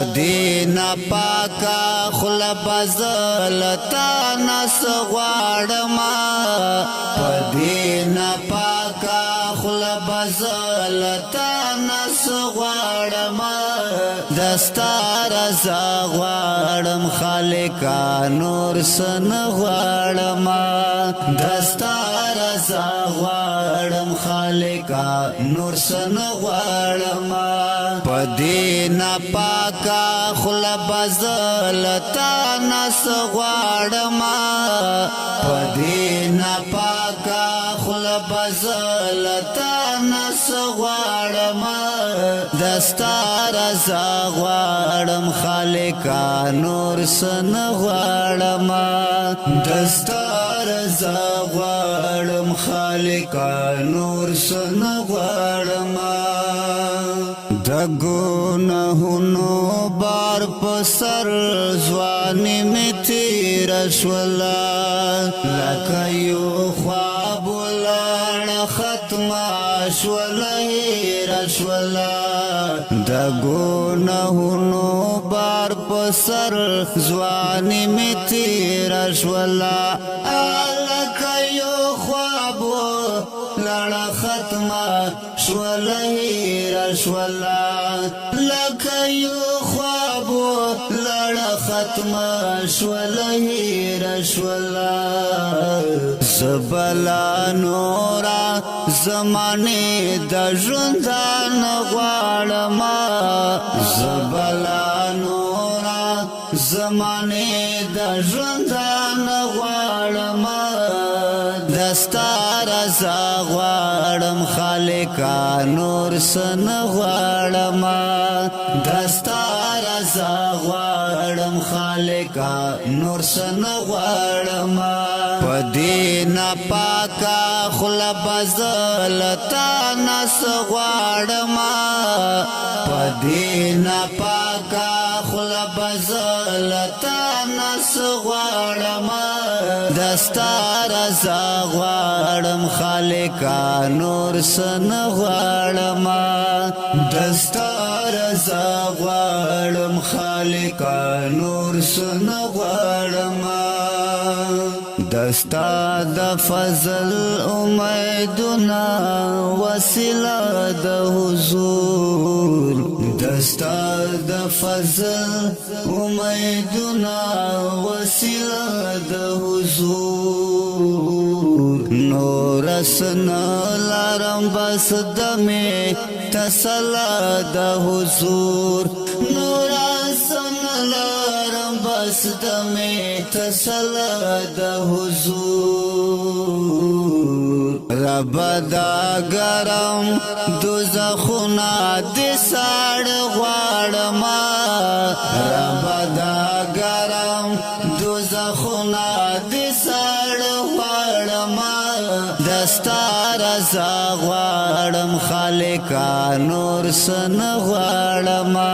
دینا پاکا خلا بزلتا نس غواړما دینا پاکا خلا بزلتا نس غواړما دستار رضا غواړم خالقا نور سن غواړما دستار رضا غواړم خالقا نور سن غواړما پدینا پاکا خلا بزلتا نس غواړما پدینا پاکا خلا بزلتا نس غواړما دستار رضا غواړم خالقا نور سن غواړما دستار رضا غواړم خالقا نور سن غواړما دگناہونو بار پسر زوانی میں تیرا شولا لکیو خواب لڑ ختم شولا ہیرا شولا دگناہونو بار پسر زوانی میں تیرا شولا لکیو خواب لڑ ختم شولا ہیرا شولا لکیو خوابو لڑا ختم شولا ہیرا شولا زبلا نورا زمانے دا ژوندان غواړما زبلا نورا زمانے دا ژوندان غواړما دستار رضا غواړم خالقا نور سن غواړما دستار رضا غواړم خالقا نور سن غواړما پدینا پاکا خلا بزلتا نس غواړما پدینا پاکا خلا بزلتا نس غواړما دستار رضا غواړم خالقا نور سن غواړما دستار رضا غواړم خالقا نور سن غواړما دستا د فضل امیدنا وسیله د حضور دستا د فضل امیدنا وسیله د حضور نور سن لارم بس دمه تسلا د حضور نور سن لارم بس دمه تسلا د حضور رب دا گرم دوزخونا دی ساڑ غواړما رب دا گرم دوزخونا دی ساڑ غواړما دستار رضا غواړم خالقا نور سن غواړما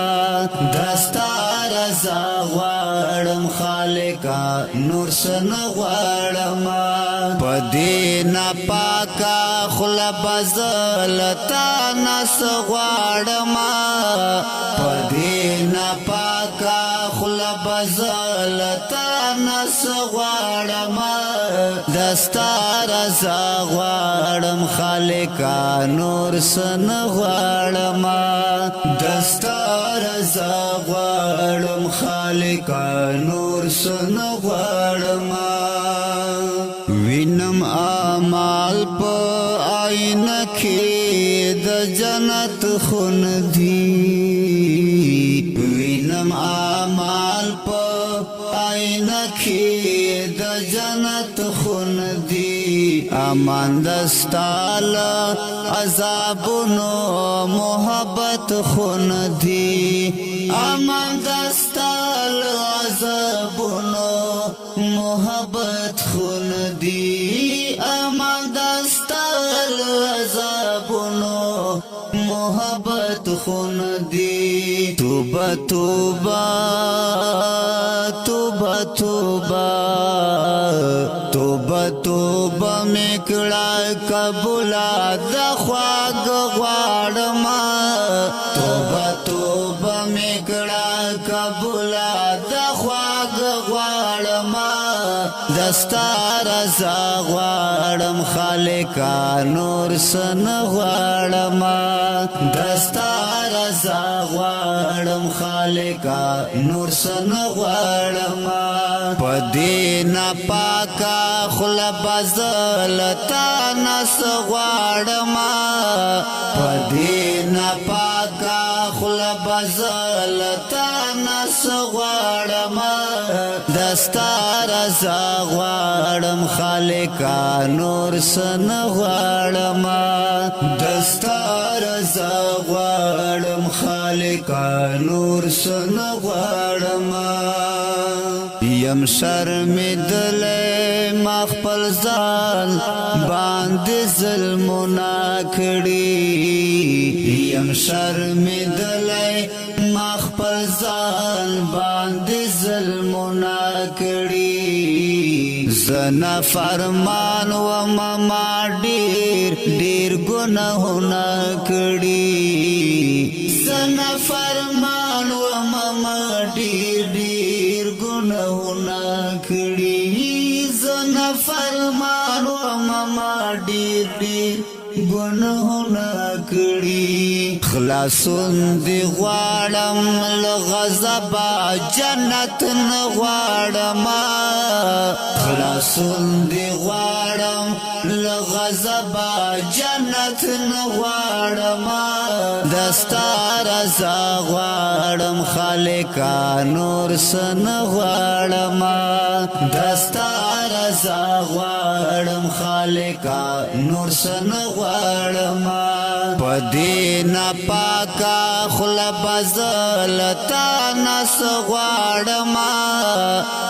دستار رضا غواړم خالقا نور سن غواړما پدینا پاکا خلا بزلتا نس غواړما پدینا پاکا خلا بزلتا نس غواړما دستار رضا غواړم خالقا نور سن غواړما دستار رضا غواړم خالقا نور سن غواړما وینم اعمال په آینه کې د جنت خون دی وینم اعمال په آینه کې د جنت خون دی امان دستال عذابونو محبت خون دی امان دستال عذابونو محبت خون دی امان دستال عذابونو محبت خون دی توبه توبه توبه توبه توبه توبه میکړه قبول د خواږ غواړم توبه توبه میکړه قبولا د خواږ غواړم دستا رضا غواړم خالقا نور سن غواړم دستا رضا غواړم خالقا نور سن غواړم پدې نه پاکا خلا بزلتا نس غواړم پدې نه پاکا خلا بزلتا نس غواړم دستا رضا غواړم خالقا نور سن غواړم دستا رضا غواړم خالقا نور سن غواړم یم شرمېدلی ما خپل ځان باندې ظلمونه کړي یم شرمېدلی ما خپل ځان باندې ظلمونه کړي زنا فرمان وم ما ډېر ډېر ګناهونه کړي زنا فرمان وم ما ډېر ډېر ګناهونه کړي زنا فرمان وم ما ډېر ډېر گناهونه کړي خلاصون دی غواړم له غضبه جنت نه غواړم خلاصون دی غواړم له غضبه جنت نه غواړم دستا رضا غواړم خالقا نور سن غواړم دستا رضا غواړم خالقا نور سن غواړم پدې نه پاکا خلا بزلتا نس غواړم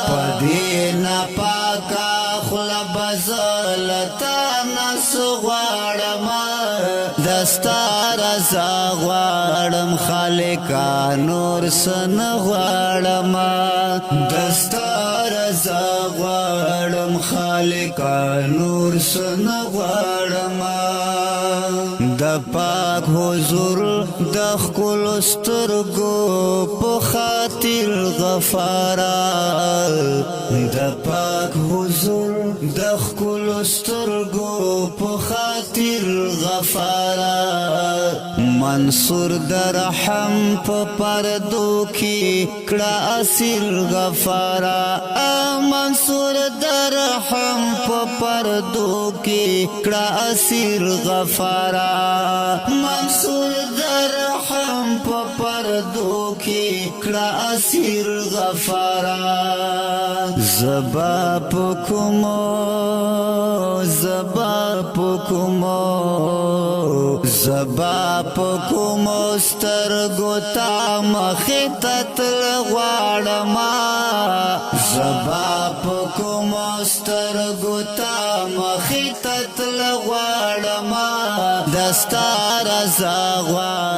پدې نه پاکا خلا بزلتا نس غواړم دستا رضا غواړم خالقا نور سن غواړم دستا رضا غواړم خالقا نور سن غواړم د پاک حضور د ښکلو سترګو په خاطر غفارا د پاک حضور د ښکلو سترګو په خاطر غفارا منصور در رحم په پردو کې کړه اسیر غفارا منصور در رحم په پردو کې کړه اسیر غفارا منصور در رحم په پردو کې کړه اسیر غفارا زبا پکمو سترګو تا مخې ته تل غواړم زبا پکمو سترګو تا مخې ته تل غواړم دستا رضا غواړم